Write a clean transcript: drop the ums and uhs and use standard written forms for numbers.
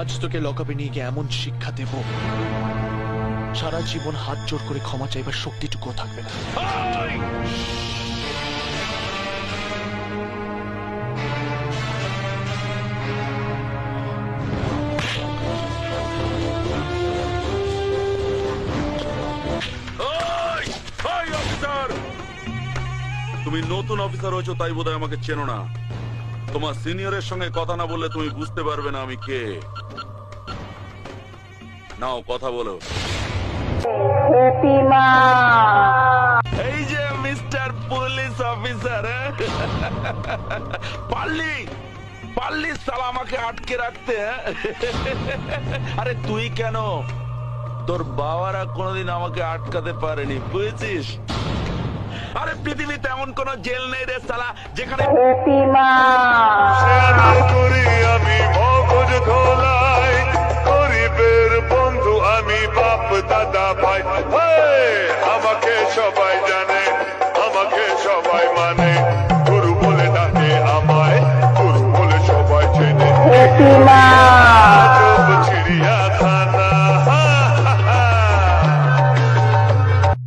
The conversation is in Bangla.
আজ তোকে লকআপে নিয়ে গিয়ে এমন শিক্ষা দেব, সারা জীবন হাত জোর করে ক্ষমা চাইবার শক্তিটুকুও থাকবে না। তুমি নতুন অফিসার হয়েছো তাই বোধহয় আমাকে চেনো না। তোমার সিনিয়রের সঙ্গে কথা না বললে তুমি বুঝতে পারবে না আমি কে। নাও কথা বলো। এই যে মিস্টার পুলিশ অফিসার, পারলি সালা আমাকে আটকে রাখতে। আরে তুই কেন, তোর বাবারা কোনোদিন আমাকে আটকাতে পারেনি, বুঝেছিস? আরে পৃথিবীতে এমন কোন জেল নেই রে সালা যেখানে করি আমি মগজ ধোলাই, গরিবের বন্ধু আমি, বাপ দাদা ভাই। আমাকে সবাই জানে, আমাকে সবাই মানে, গুরু বলে ডাকে আমায়, গুরু বলে সবাই চেনে।